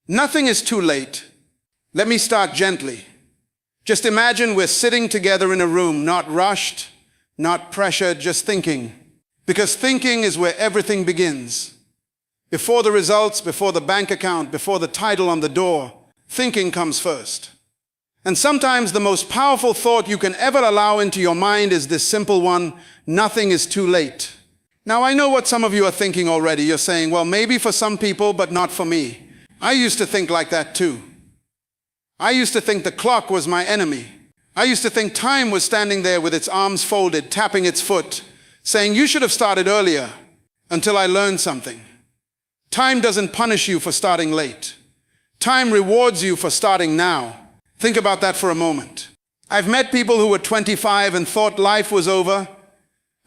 Nothing is too late. Let me start gently. Just imagine we're sitting together in a room, not rushed, not pressured, just thinking. Because thinking is where everything begins. Before the results, before the bank account, before the title on the door, thinking comes first. And sometimes the most powerful thought you can ever allow into your mind is this simple one: nothing is too late. Now, I know what some of you are thinking already. You're saying, well, maybe for some people, but not for me. I used to think like that too. I used to think the clock was my enemy. I used to think time was standing there with its arms folded, tapping its foot, saying, you should have started earlier, until I learned something. Time doesn't punish you for starting late. Time rewards you for starting now. Think about that for a moment. I've met people who were 25 and thought life was over.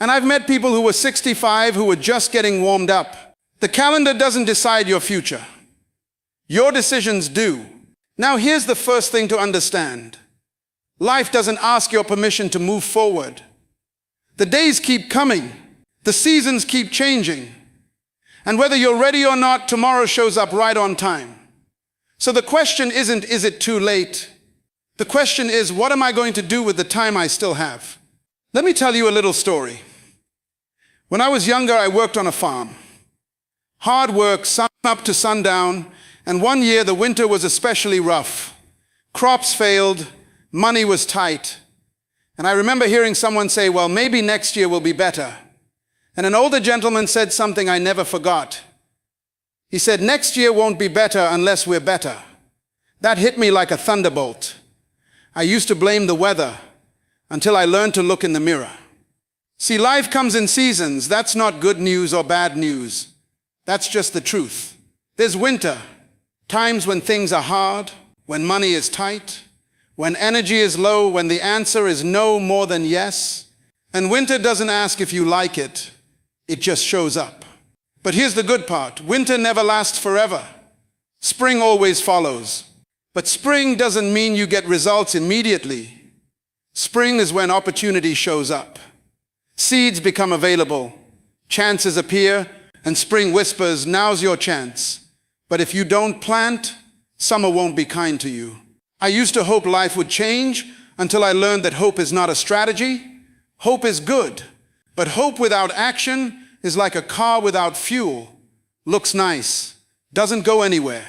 And I've met people who were 65 who were just getting warmed up. The calendar doesn't decide your future. Your decisions do. Now here's the first thing to understand. Life doesn't ask your permission to move forward. The days keep coming. The seasons keep changing. And whether you're ready or not, tomorrow shows up right on time. So the question isn't, is it too late? The question is, what am I going to do with the time I still have? Let me tell you a little story. When I was younger, I worked on a farm. Hard work, sun up to sundown, and one year the winter was especially rough. Crops failed, money was tight. And I remember hearing someone say, well, maybe next year will be better. And an older gentleman said something I never forgot. He said, next year won't be better unless we're better. That hit me like a thunderbolt. I used to blame the weather until I learned to look in the mirror. See, life comes in seasons. That's not good news or bad news. That's just the truth. There's winter, times when things are hard, when money is tight, when energy is low, when the answer is no more than yes. And winter doesn't ask if you like it. It just shows up. But here's the good part. Winter never lasts forever. Spring always follows. But spring doesn't mean you get results immediately. Spring is when opportunity shows up. Seeds become available. Chances appear, and spring whispers, now's your chance. But if you don't plant, summer won't be kind to you. I used to hope life would change until I learned that hope is not a strategy. Hope is good, but hope without action is like a car without fuel. Looks nice, doesn't go anywhere.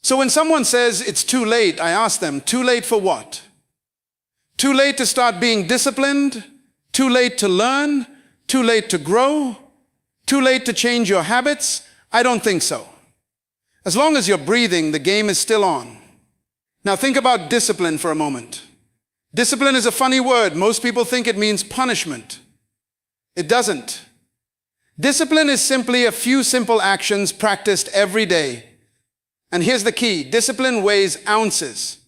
So when someone says it's too late, I ask them, too late for what? Too late to start being disciplined? Too late to learn? Too late to grow? Too late to change your habits? I don't think so. As long as you're breathing, the game is still on. Now think about discipline for a moment. Discipline is a funny word. Most people think it means punishment. It doesn't. Discipline is simply a few simple actions practiced every day. And here's the key. Discipline weighs ounces.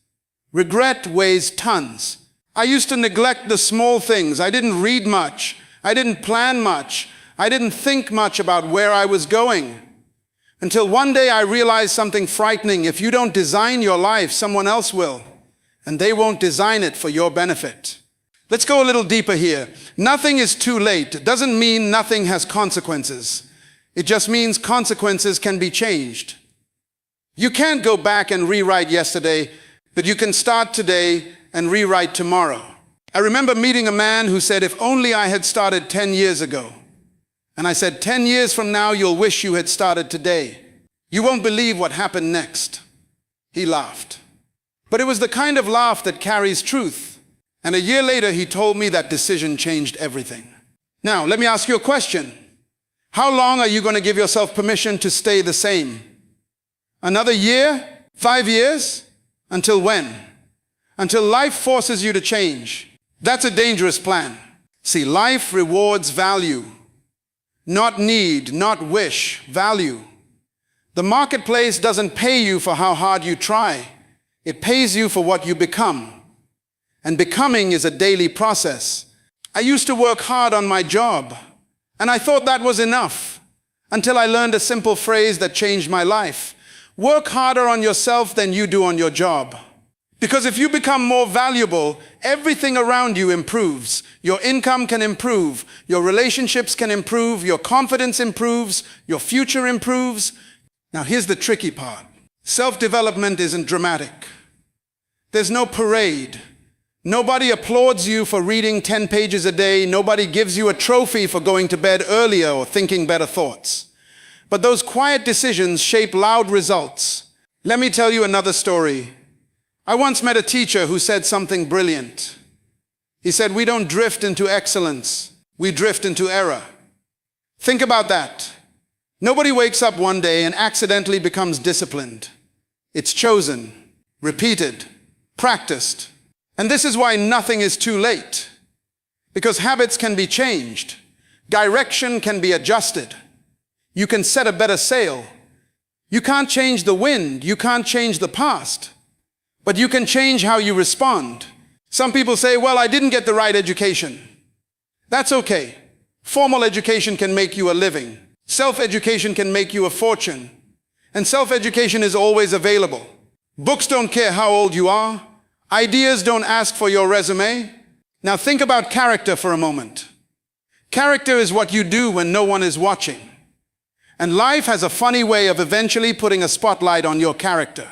Regret weighs tons. I used to neglect the small things. I didn't read much. I didn't plan much. I didn't think much about where I was going. Until one day I realized something frightening. If you don't design your life, someone else will. And they won't design it for your benefit. Let's go a little deeper here. Nothing is too late. It doesn't mean nothing has consequences. It just means consequences can be changed. You can't go back and rewrite yesterday, but you can start today and rewrite tomorrow. I remember meeting a man who said, if only I had started 10 years ago. And I said, 10 years from now, you'll wish you had started today. You won't believe what happened next. He laughed. But it was the kind of laugh that carries truth. And a year later, he told me that decision changed everything. Now, let me ask you a question. How long are you going to give yourself permission to stay the same? Another year? 5 years? Until when? Until life forces you to change. That's a dangerous plan. See, life rewards value. Not need, not wish, value. The marketplace doesn't pay you for how hard you try. It pays you for what you become. And becoming is a daily process. I used to work hard on my job, and I thought that was enough, until I learned a simple phrase that changed my life. Work harder on yourself than you do on your job. Because if you become more valuable, everything around you improves. Your income can improve, your relationships can improve, your confidence improves, your future improves. Now here's the tricky part. Self-development isn't dramatic. There's no parade. Nobody applauds you for reading 10 pages a day. Nobody gives you a trophy for going to bed earlier or thinking better thoughts. But those quiet decisions shape loud results. Let me tell you another story. I once met a teacher who said something brilliant. He said, "We don't drift into excellence, we drift into error." Think about that. Nobody wakes up one day and accidentally becomes disciplined. It's chosen, repeated, practiced. And this is why nothing is too late. Because habits can be changed. Direction can be adjusted. You can set a better sail. You can't change the wind. You can't change the past. But you can change how you respond. Some people say, "Well, I didn't get the right education." That's okay. Formal education can make you a living. Self-education can make you a fortune. And self-education is always available. Books don't care how old you are. Ideas don't ask for your resume. Now think about character for a moment. Character is what you do when no one is watching. And life has a funny way of eventually putting a spotlight on your character.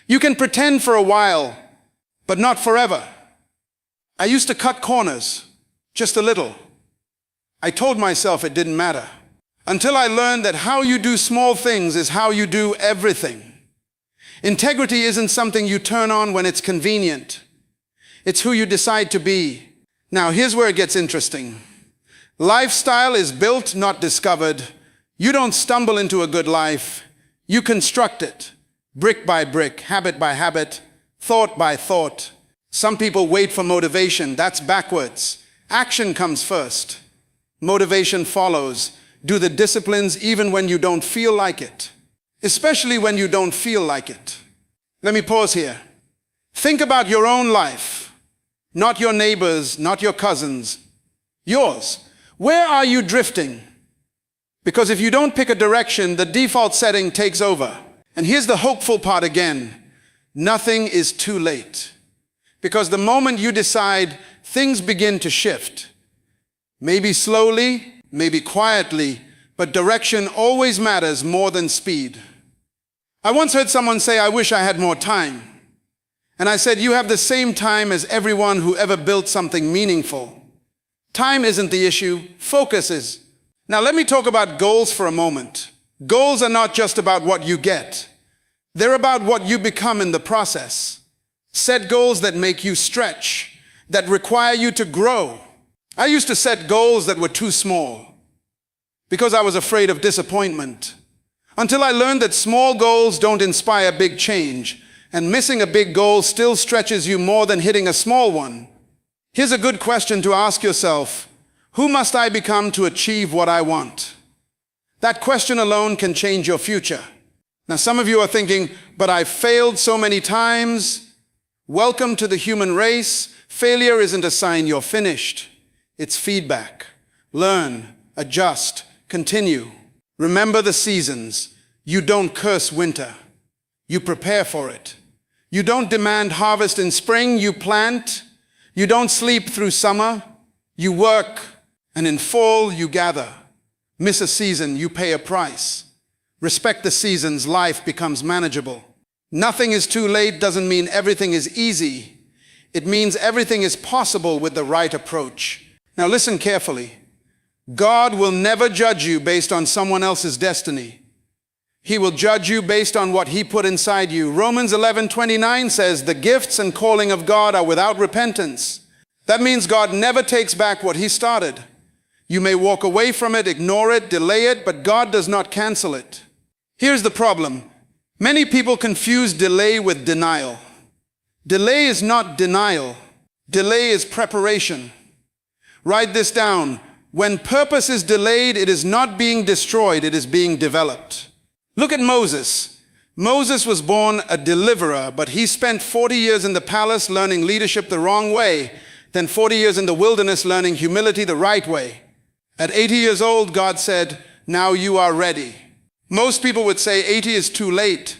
You can pretend for a while, but not forever. I used to cut corners, just a little. I told myself it didn't matter, until I learned that how you do small things is how you do everything. Integrity isn't something you turn on when it's convenient. It's who you decide to be. Now, here's where it gets interesting. Lifestyle is built, not discovered. You don't stumble into a good life. You construct it, brick by brick, habit by habit, thought by thought. Some people wait for motivation. That's backwards. Action comes first. Motivation follows. Do the disciplines even when you don't feel like it. Especially when you don't feel like it. Let me pause here. Think about your own life. Not your neighbors, not your cousins. Yours. Where are you drifting? Because if you don't pick a direction, the default setting takes over. And here's the hopeful part again. Nothing is too late. Because the moment you decide, things begin to shift. Maybe slowly, maybe quietly, but direction always matters more than speed. I once heard someone say, "I wish I had more time." And I said, "You have the same time as everyone who ever built something meaningful." Time isn't the issue, focus is. Now let me talk about goals for a moment. Goals are not just about what you get. They're about what you become in the process. Set goals that make you stretch, that require you to grow. I used to set goals that were too small because I was afraid of disappointment, until I learned that small goals don't inspire big change, and missing a big goal still stretches you more than hitting a small one. Here's a good question to ask yourself. Who must I become to achieve what I want? That question alone can change your future. Now some of you are thinking, "But I've failed so many times." Welcome to the human race. Failure isn't a sign you're finished. It's feedback. Learn, adjust, continue. Remember the seasons. You don't curse winter. You prepare for it. You don't demand harvest in spring. You plant. You don't sleep through summer. You work. And in fall, you gather. Miss a season, you pay a price. Respect the seasons, life becomes manageable. Nothing is too late doesn't mean everything is easy. It means everything is possible with the right approach. Now listen carefully. God will never judge you based on someone else's destiny. He will judge you based on what He put inside you. Romans 11:29 says, "The gifts and calling of God are without repentance." That means God never takes back what He started. You may walk away from it, ignore it, delay it, but God does not cancel it. Here's the problem. Many people confuse delay with denial. Delay is not denial. Delay is preparation. Write this down. When purpose is delayed, it is not being destroyed, it is being developed. Look at Moses. Moses was born a deliverer, but he spent 40 years in the palace learning leadership the wrong way, then 40 years in the wilderness learning humility the right way. At 80 years old, God said, "Now you are ready." Most people would say 80 is too late.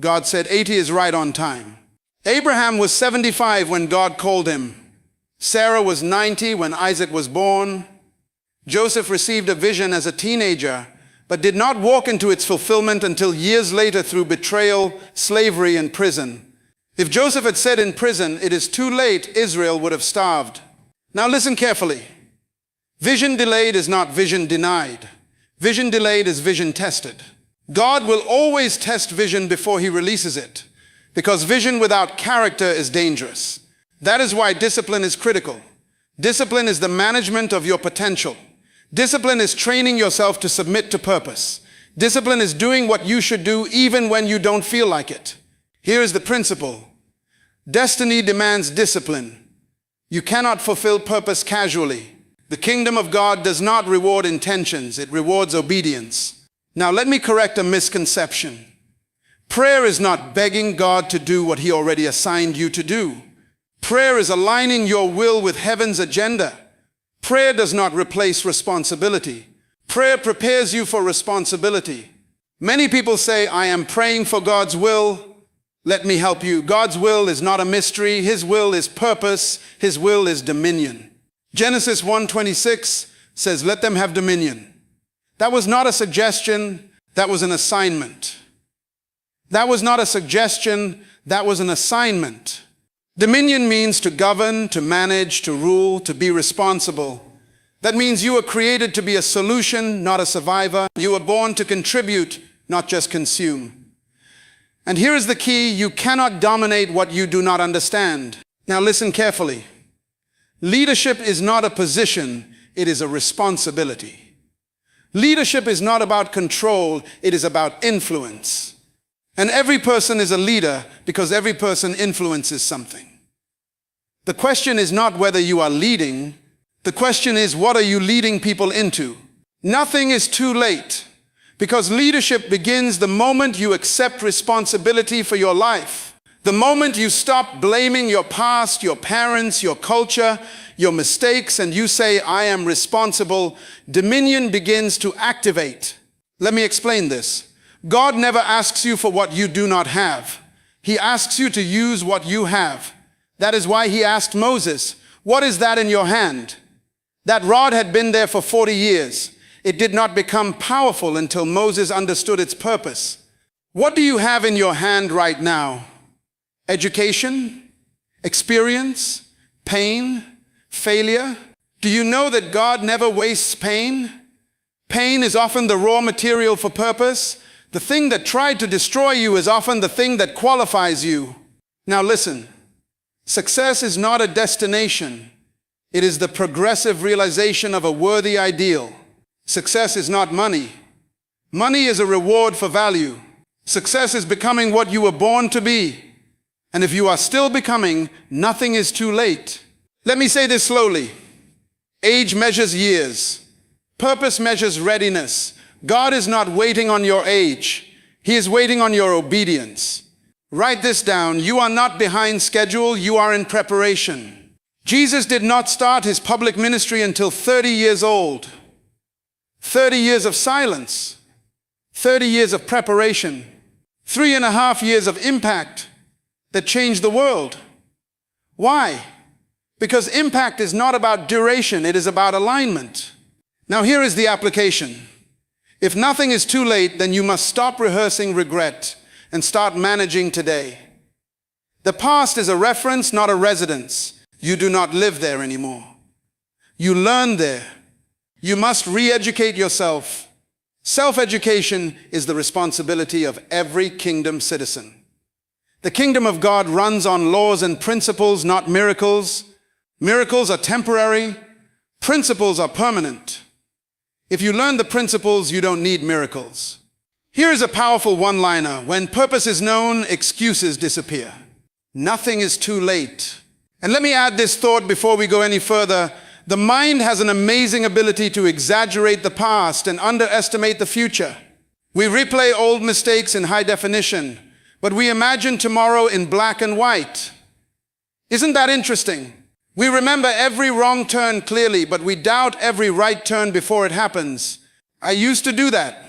God said 80 is right on time. Abraham was 75 when God called him. Sarah was 90 when Isaac was born. Joseph received a vision as a teenager. but did not walk into its fulfillment until years later through betrayal, slavery, and prison. If Joseph had said in prison, "It is too late," Israel would have starved. Now listen carefully. Vision delayed is not vision denied. Vision delayed is vision tested. God will always test vision before he releases it, because vision without character is dangerous. That is why discipline is critical. Discipline is the management of your potential. Discipline is training yourself to submit to purpose. Discipline is doing what you should do even when you don't feel like it. Here is the principle. Destiny demands discipline. You cannot fulfill purpose casually. The kingdom of God does not reward intentions, it rewards obedience. Now let me correct a misconception. Prayer is not begging God to do what he already assigned you to do. Prayer is aligning your will with heaven's agenda. Prayer does not replace responsibility. Prayer prepares you for responsibility. Many people say, "I am praying for God's will." Let me help you. God's will is not a mystery. His will is purpose. His will is dominion. Genesis 1:26 says, "Let them have dominion." That was not a suggestion, that was an assignment. That was not a suggestion, that was an assignment. Dominion means to govern, to manage, to rule, to be responsible. That means you were created to be a solution, not a survivor. You were born to contribute, not just consume. And here is the key: you cannot dominate what you do not understand. Now listen carefully. Leadership is not a position, it is a responsibility. Leadership is not about control, it is about influence. And every person is a leader because every person influences something. The question is not whether you are leading, the question is, what are you leading people into? Nothing is too late, because leadership begins the moment you accept responsibility for your life. The moment you stop blaming your past, your parents, your culture, your mistakes, and you say, "I am responsible," dominion begins to activate. Let me explain this. God never asks you for what you do not have. He asks you to use what you have. That is why he asked Moses, "What is that in your hand?" That rod had been there for 40 years. It did not become powerful until Moses understood its purpose. What do you have in your hand right now? Education? Experience? Pain? Failure? Do you know that God never wastes pain? Pain is often the raw material for purpose. The thing that tried to destroy you is often the thing that qualifies you. Now listen, success is not a destination. It is the progressive realization of a worthy ideal. Success is not money. Money is a reward for value. Success is becoming what you were born to be. And if you are still becoming, nothing is too late. Let me say this slowly. Age measures years. Purpose measures readiness. God is not waiting on your age. He is waiting on your obedience. Write this down. You are not behind schedule. You are in preparation. Jesus did not start his public ministry until 30 years old. 30 years of silence. 30 years of preparation. 3.5 years of impact that changed the world. Why? Because impact is not about duration, it is about alignment. Now here is the application. If nothing is too late, then you must stop rehearsing regret and start managing today. The past is a reference, not a residence. You do not live there anymore. You learn there. You must re-educate yourself. Self-education is the responsibility of every kingdom citizen. The kingdom of God runs on laws and principles, not miracles. Miracles are temporary. Principles are permanent. If you learn the principles, you don't need miracles. Here is a powerful one-liner. When purpose is known, excuses disappear. Nothing is too late. And let me add this thought before we go any further. The mind has an amazing ability to exaggerate the past and underestimate the future. We replay old mistakes in high definition, but we imagine tomorrow in black and white. Isn't that interesting? We remember every wrong turn clearly, but we doubt every right turn before it happens. I used to do that.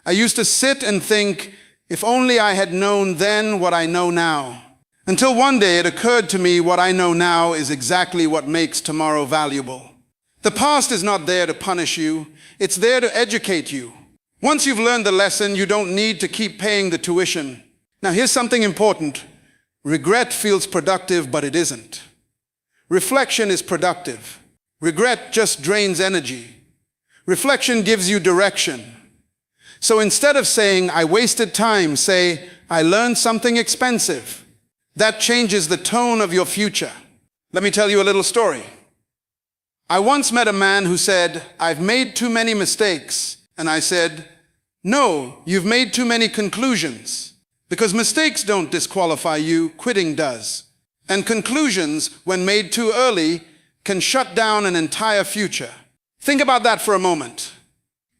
I used to sit and think, if only I had known then what I know now. Until one day it occurred to me what I know now is exactly what makes tomorrow valuable. The past is not there to punish you. It's there to educate you. Once you've learned the lesson, you don't need to keep paying the tuition. Now here's something important. Regret feels productive, but it isn't. Reflection is productive. Regret just drains energy. Reflection gives you direction. So instead of saying, I wasted time, say, I learned something expensive. That changes the tone of your future. Let me tell you a little story. I once met a man who said, I've made too many mistakes. And I said, no, you've made too many conclusions. Because mistakes don't disqualify you, quitting does. And conclusions, when made too early, can shut down an entire future. Think about that for a moment.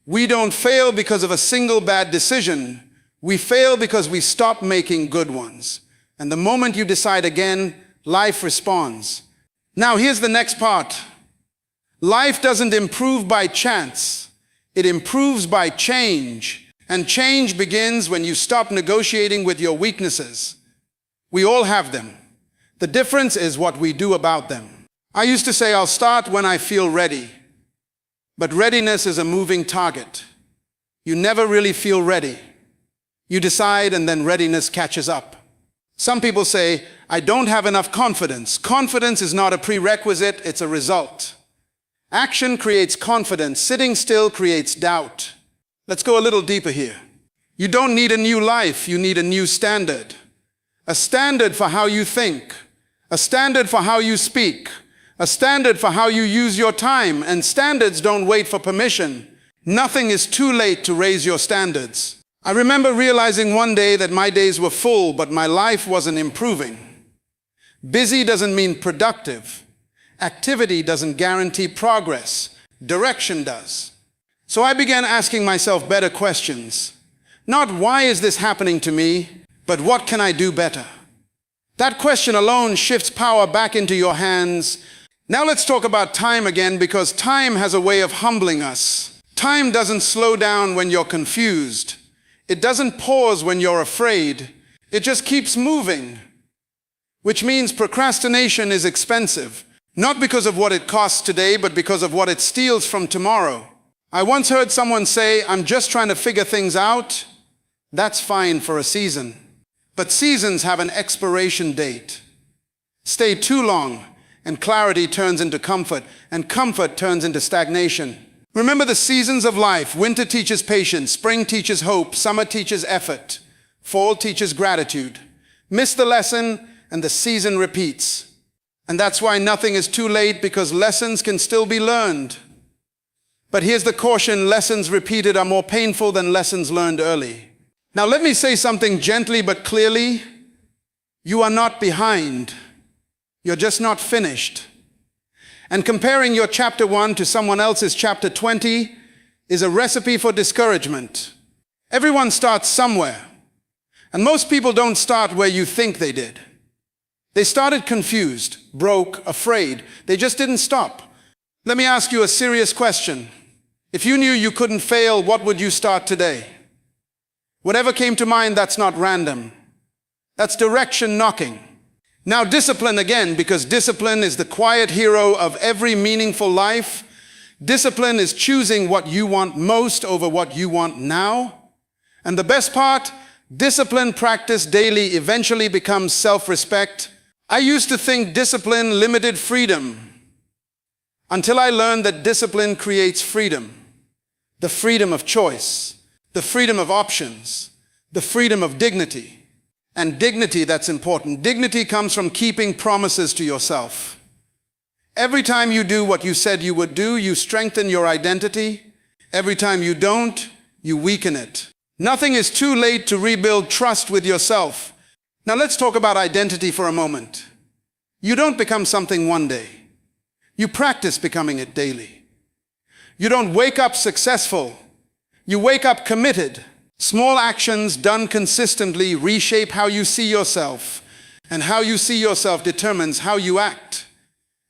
We don't fail because of a single bad decision. We fail because we stop making good ones. And the moment you decide again, life responds. Now here's the next part. Life doesn't improve by chance. It improves by change. And change begins when you stop negotiating with your weaknesses. We all have them. The difference is what we do about them. I used to say I'll start when I feel ready. But readiness is a moving target. You never really feel ready. You decide and then readiness catches up. Some people say, I don't have enough confidence. Confidence is not a prerequisite, it's a result. Action creates confidence. Sitting still creates doubt. Let's go a little deeper here. You don't need a new life, you need a new standard. A standard for how you think. A standard for how you speak. A standard for how you use your time. And standards don't wait for permission. Nothing is too late to raise your standards. I remember realizing one day that my days were full, but my life wasn't improving. Busy doesn't mean productive. Activity doesn't guarantee progress. Direction does. So I began asking myself better questions. Not why is this happening to me, but what can I do better? That question alone shifts power back into your hands. Now let's talk about time again, because time has a way of humbling us. Time doesn't slow down when you're confused. It doesn't pause when you're afraid. It just keeps moving. Which means procrastination is expensive. Not because of what it costs today, but because of what it steals from tomorrow. I once heard someone say, I'm just trying to figure things out. That's fine for a season. But seasons have an expiration date. Stay too long, and clarity turns into comfort, and comfort turns into stagnation. Remember the seasons of life. Winter teaches patience, spring teaches hope, summer teaches effort, fall teaches gratitude. Miss the lesson, and the season repeats. And that's why nothing is too late, because lessons can still be learned. But here's the caution, lessons repeated are more painful than lessons learned early. Now let me say something gently but clearly. You are not behind. You're just not finished. And comparing your chapter 1 to someone else's chapter 20 is a recipe for discouragement. Everyone starts somewhere. And most people don't start where you think they did. They started confused, broke, afraid. They just didn't stop. Let me ask you a serious question. If you knew you couldn't fail, what would you start today? Whatever came to mind, that's not random. That's direction knocking. Now discipline again, because discipline is the quiet hero of every meaningful life. Discipline is choosing what you want most over what you want now. And the best part, discipline practiced daily eventually becomes self-respect. I used to think discipline limited freedom until I learned that discipline creates freedom. The freedom of choice, the freedom of options, the freedom of dignity. And dignity, that's important. Dignity comes from keeping promises to yourself. Every time you do what you said you would do, you strengthen your identity. Every time you don't, you weaken it. Nothing is too late to rebuild trust with yourself. Now let's talk about identity for a moment. You don't become something one day. You practice becoming it daily. You don't wake up successful. You wake up committed. Small actions done consistently reshape how you see yourself. And how you see yourself determines how you act.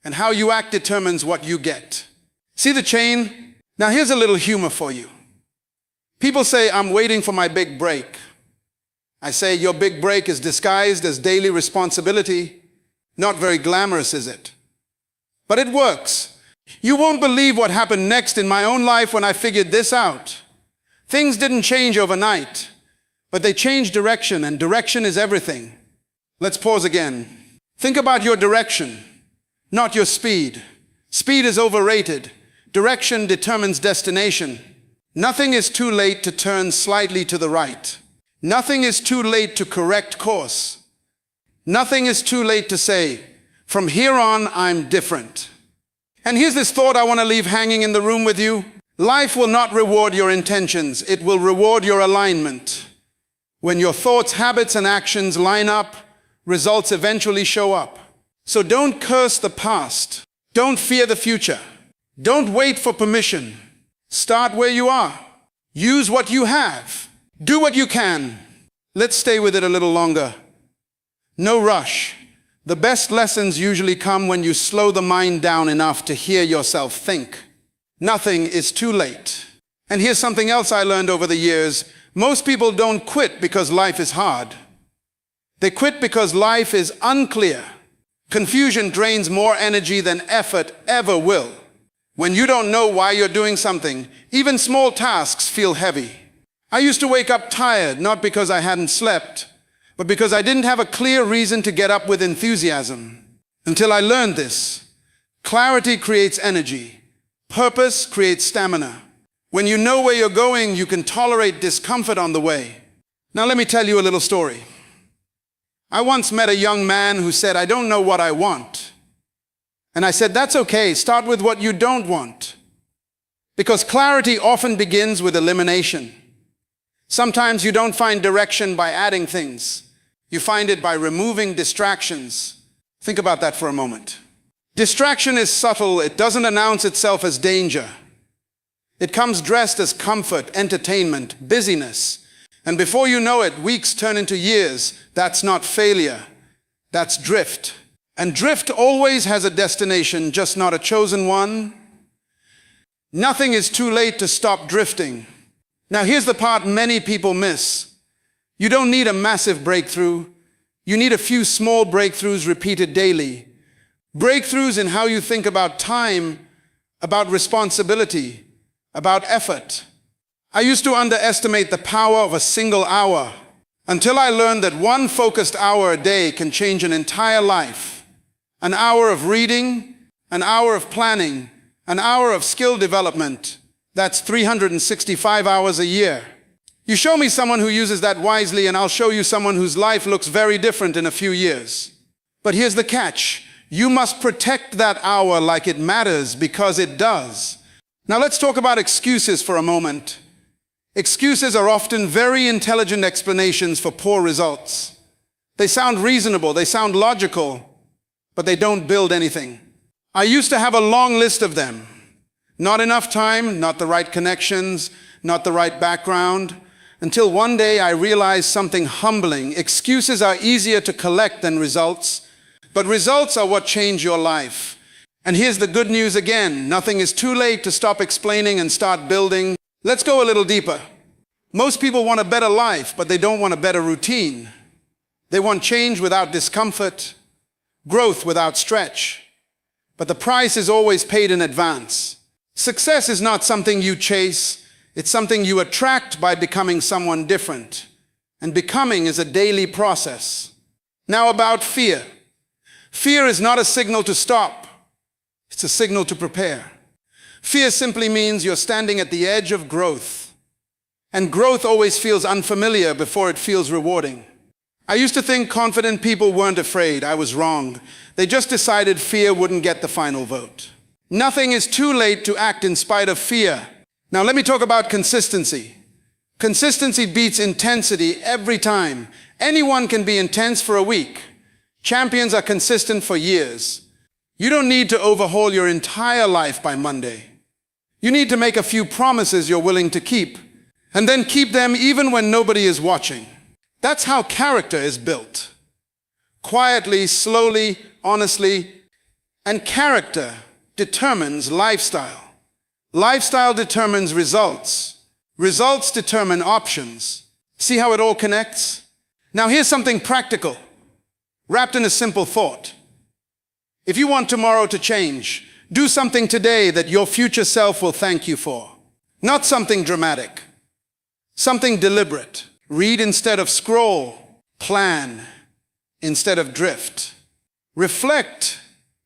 And how you act determines what you get. See the chain? Now here's a little humor for you. People say, I'm waiting for my big break. I say, your big break is disguised as daily responsibility. Not very glamorous, is it? But it works. You won't believe what happened next in my own life when I figured this out. Things didn't change overnight, but they changed direction, and direction is everything. Let's pause again. Think about your direction, not your speed. Speed is overrated. Direction determines destination. Nothing is too late to turn slightly to the right. Nothing is too late to correct course. Nothing is too late to say, from here on, I'm different. And here's this thought I want to leave hanging in the room with you. Life will not reward your intentions. It will reward your alignment. When your thoughts, habits, and actions line up, results eventually show up. So don't curse the past. Don't fear the future. Don't wait for permission. Start where you are. Use what you have. Do what you can. Let's stay with it a little longer. No rush. The best lessons usually come when you slow the mind down enough to hear yourself think. Nothing is too late. And here's something else I learned over the years. Most people don't quit because life is hard. They quit because life is unclear. Confusion drains more energy than effort ever will. When you don't know why you're doing something, even small tasks feel heavy. I used to wake up tired, not because I hadn't slept, but because I didn't have a clear reason to get up with enthusiasm. Until I learned this. Clarity creates energy. Purpose creates stamina. When you know where you're going, you can tolerate discomfort on the way. Now let me tell you a little story. I once met a young man who said, I don't know what I want. And I said, that's okay, start with what you don't want. Because clarity often begins with elimination. Sometimes you don't find direction by adding things. You find it by removing distractions. Think about that for a moment. Distraction is subtle. It doesn't announce itself as danger. It comes dressed as comfort, entertainment, busyness. And before you know it, weeks turn into years. That's not failure. That's drift. And drift always has a destination, just not a chosen one. Nothing is too late to stop drifting. Now here's the part many people miss. You don't need a massive breakthrough. You need a few small breakthroughs repeated daily. Breakthroughs in how you think about time, about responsibility, about effort. I used to underestimate the power of a single hour until I learned that one focused hour a day can change an entire life. An hour of reading, an hour of planning, an hour of skill development. That's 365 hours a year. You show me someone who uses that wisely, and I'll show you someone whose life looks very different in a few years. But here's the catch. You must protect that hour like it matters, because it does. Now let's talk about excuses for a moment. Excuses are often very intelligent explanations for poor results. They sound reasonable, they sound logical, but they don't build anything. I used to have a long list of them. Not enough time, not the right connections, not the right background, until one day I realized something humbling. Excuses are easier to collect than results, but results are what change your life. And here's the good news again. Nothing is too late to stop explaining and start building. Let's go a little deeper. Most people want a better life, but they don't want a better routine. They want change without discomfort, growth without stretch. But the price is always paid in advance. Success is not something you chase. It's something you attract by becoming someone different. And becoming is a daily process. Now about fear. Fear is not a signal to stop. It's a signal to prepare. Fear simply means you're standing at the edge of growth. And growth always feels unfamiliar before it feels rewarding. I used to think confident people weren't afraid. I was wrong. They just decided fear wouldn't get the final vote. Nothing is too late to act in spite of fear. Now let me talk about consistency. Consistency beats intensity every time. Anyone can be intense for a week. Champions are consistent for years. You don't need to overhaul your entire life by Monday. You need to make a few promises you're willing to keep, and then keep them even when nobody is watching. That's how character is built. Quietly, slowly, honestly, and character determines lifestyle. Lifestyle determines results. Results determine options. See how it all connects? Now here's something practical, wrapped in a simple thought. If you want tomorrow to change, do something today that your future self will thank you for. Not something dramatic. Something deliberate. Read instead of scroll. Plan instead of drift. Reflect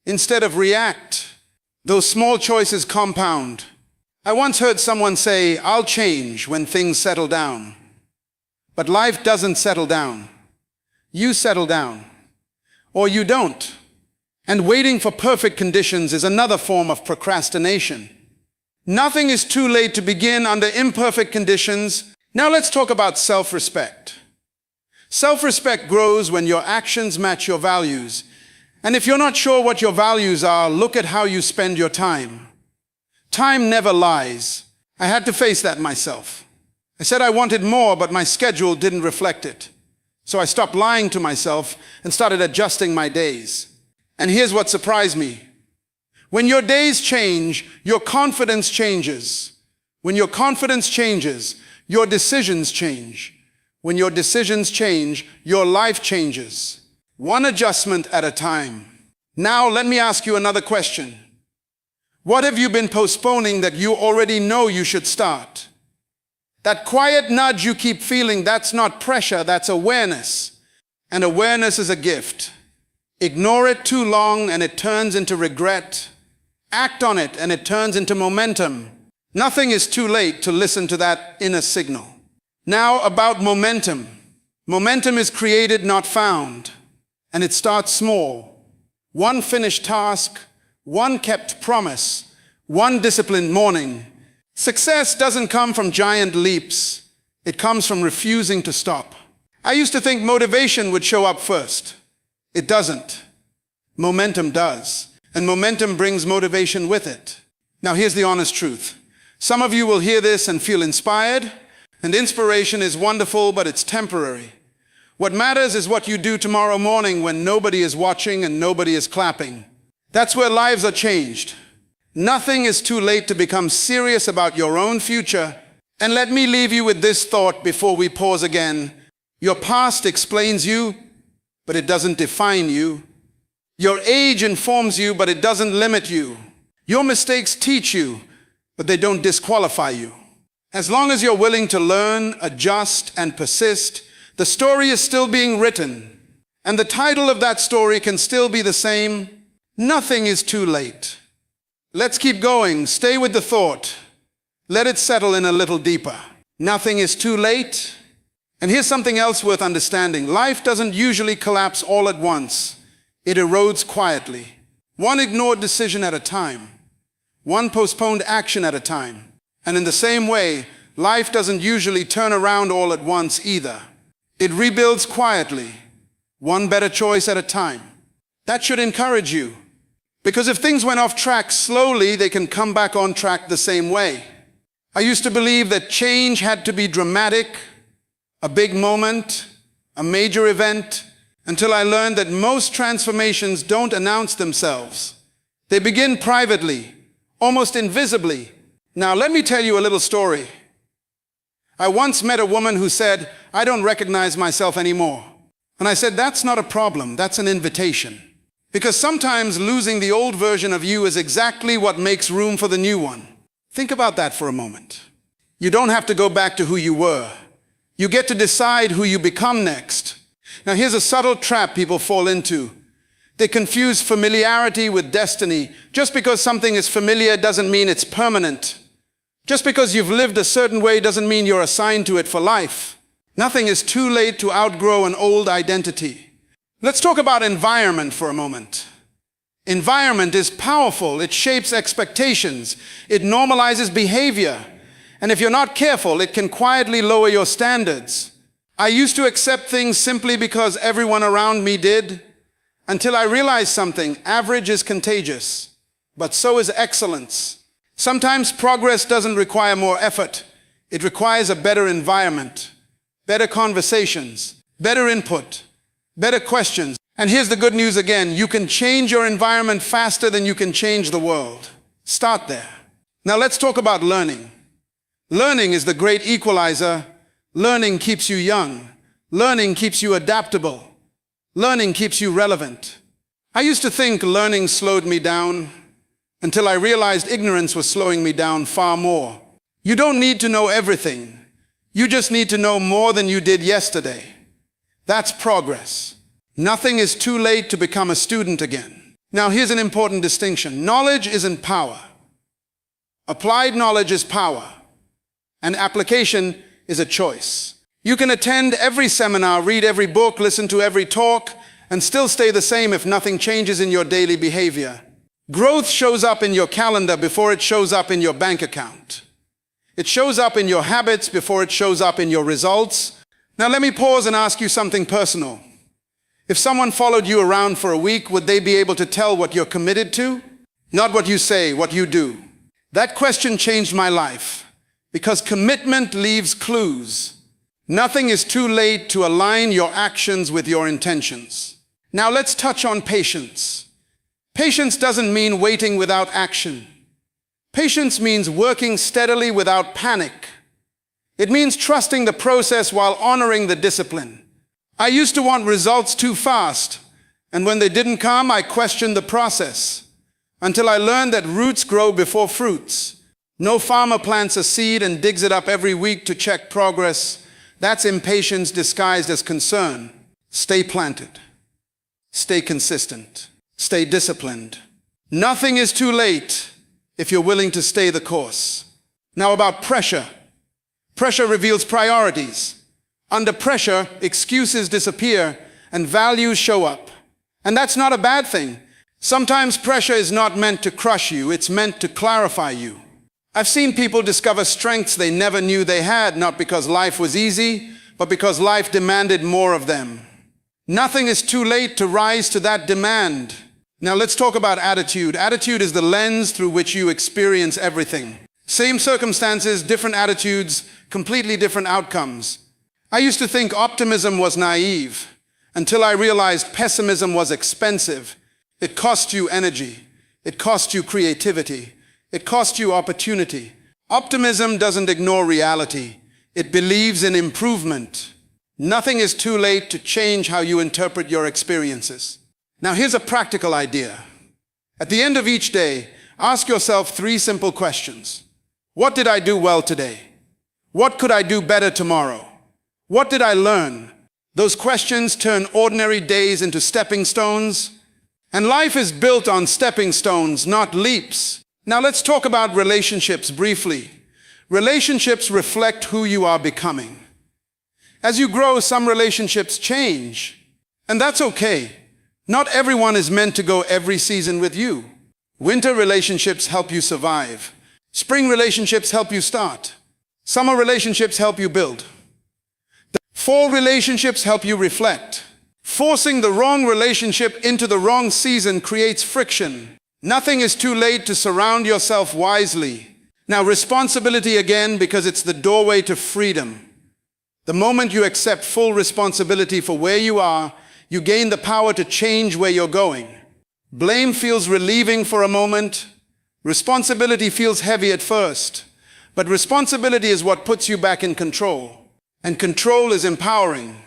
instead of react. Those small choices compound. I once heard someone say, "I'll change when things settle down." But life doesn't settle down. You settle down. Or you don't. And waiting for perfect conditions is another form of procrastination. Nothing is too late to begin under imperfect conditions. Now let's talk about self-respect. Self-respect grows when your actions match your values. And if you're not sure what your values are, look at how you spend your time. Time never lies. I had to face that myself. I said I wanted more, but my schedule didn't reflect it. So I stopped lying to myself and started adjusting my days. And here's what surprised me. When your days change, your confidence changes. When your confidence changes, your decisions change. When your decisions change, your life changes. One adjustment at a time. Now let me ask you another question. What have you been postponing that you already know you should start? That quiet nudge you keep feeling, that's not pressure, that's awareness. And awareness is a gift. Ignore it too long and it turns into regret. Act on it and it turns into momentum. Nothing is too late to listen to that inner signal. Now about momentum. Momentum is created, not found. And it starts small. One finished task, one kept promise, one disciplined morning. Success doesn't come from giant leaps. It comes from refusing to stop. I used to think motivation would show up first. It doesn't. Momentum does. And momentum brings motivation with it. Now here's the honest truth. Some of you will hear this and feel inspired, and inspiration is wonderful, but it's temporary. What matters is what you do tomorrow morning when nobody is watching and nobody is clapping. That's where lives are changed. Nothing is too late to become serious about your own future. And let me leave you with this thought before we pause again. Your past explains you, but it doesn't define you. Your age informs you, but it doesn't limit you. Your mistakes teach you, but they don't disqualify you. As long as you're willing to learn, adjust, and persist, the story is still being written. And the title of that story can still be the same. Nothing is too late. Let's keep going. Stay with the thought. Let it settle in a little deeper. Nothing is too late. And here's something else worth understanding. Life doesn't usually collapse all at once. It erodes quietly. One ignored decision at a time. One postponed action at a time. And in the same way, life doesn't usually turn around all at once either. It rebuilds quietly, one better choice at a time. That should encourage you. Because if things went off track slowly, they can come back on track the same way. I used to believe that change had to be dramatic, a big moment, a major event, until I learned that most transformations don't announce themselves. They begin privately, almost invisibly. Now, let me tell you a little story. I once met a woman who said, "I don't recognize myself anymore." And I said, "That's not a problem, that's an invitation." Because sometimes losing the old version of you is exactly what makes room for the new one. Think about that for a moment. You don't have to go back to who you were. You get to decide who you become next. Now here's a subtle trap people fall into. They confuse familiarity with destiny. Just because something is familiar doesn't mean it's permanent. Just because you've lived a certain way doesn't mean you're assigned to it for life. Nothing is too late to outgrow an old identity. Let's talk about environment for a moment. Environment is powerful. It shapes expectations. It normalizes behavior. And if you're not careful, it can quietly lower your standards. I used to accept things simply because everyone around me did, until I realized something. Average is contagious, but so is excellence. Sometimes progress doesn't require more effort. It requires a better environment, better conversations, better input, better questions. And here's the good news again. You can change your environment faster than you can change the world. Start there. Now let's talk about learning. Learning is the great equalizer. Learning keeps you young. Learning keeps you adaptable. Learning keeps you relevant. I used to think learning slowed me down until I realized ignorance was slowing me down far more. You don't need to know everything. You just need to know more than you did yesterday. That's progress. Nothing is too late to become a student again. Now here's an important distinction. Knowledge isn't power. Applied knowledge is power, and application is a choice. You can attend every seminar, read every book, listen to every talk, and still stay the same if nothing changes in your daily behavior. Growth shows up in your calendar before it shows up in your bank account. It shows up in your habits before it shows up in your results. Now let me pause and ask you something personal. If someone followed you around for a week, would they be able to tell what you're committed to? Not what you say, what you do. That question changed my life, because commitment leaves clues. Nothing is too late to align your actions with your intentions. Now let's touch on patience. Patience doesn't mean waiting without action. Patience means working steadily without panic. It means trusting the process while honoring the discipline. I used to want results too fast, and when they didn't come, I questioned the process, until I learned that roots grow before fruits. No farmer plants a seed and digs it up every week to check progress. That's impatience disguised as concern. Stay planted. Stay consistent. Stay disciplined. Nothing is too late if you're willing to stay the course. Now about pressure. Pressure reveals priorities. Under pressure, excuses disappear and values show up. And that's not a bad thing. Sometimes pressure is not meant to crush you, it's meant to clarify you. I've seen people discover strengths they never knew they had, not because life was easy, but because life demanded more of them. Nothing is too late to rise to that demand. Now let's talk about attitude. Attitude is the lens through which you experience everything. Same circumstances, different attitudes, completely different outcomes. I used to think optimism was naive, until I realized pessimism was expensive. It cost you energy. It cost you creativity. It cost you opportunity. Optimism doesn't ignore reality. It believes in improvement. Nothing is too late to change how you interpret your experiences. Now here's a practical idea. At the end of each day, ask yourself 3 simple questions. What did I do well today? What could I do better tomorrow? What did I learn? Those questions turn ordinary days into stepping stones. And life is built on stepping stones, not leaps. Now let's talk about relationships briefly. Relationships reflect who you are becoming. As you grow, some relationships change. And that's okay. Not everyone is meant to go every season with you. Winter relationships help you survive. Spring relationships help you start. Summer relationships help you build. Fall relationships help you reflect. Forcing the wrong relationship into the wrong season creates friction. Nothing is too late to surround yourself wisely. Now, responsibility again, because it's the doorway to freedom. The moment you accept full responsibility for where you are, you gain the power to change where you're going. Blame feels relieving for a moment. Responsibility feels heavy at first. But responsibility is what puts you back in control. And control is empowering.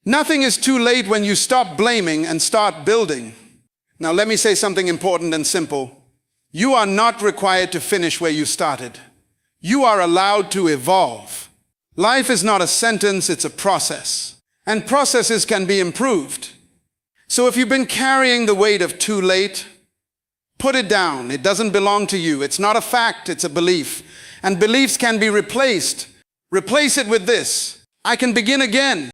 Nothing is too late when you stop blaming and start building. Now let me say something important and simple. You are not required to finish where you started. You are allowed to evolve. Life is not a sentence, it's a process. And processes can be improved. So if you've been carrying the weight of too late, put it down. It doesn't belong to you. It's not a fact, it's a belief. And beliefs can be replaced. Replace it with this: I can begin again.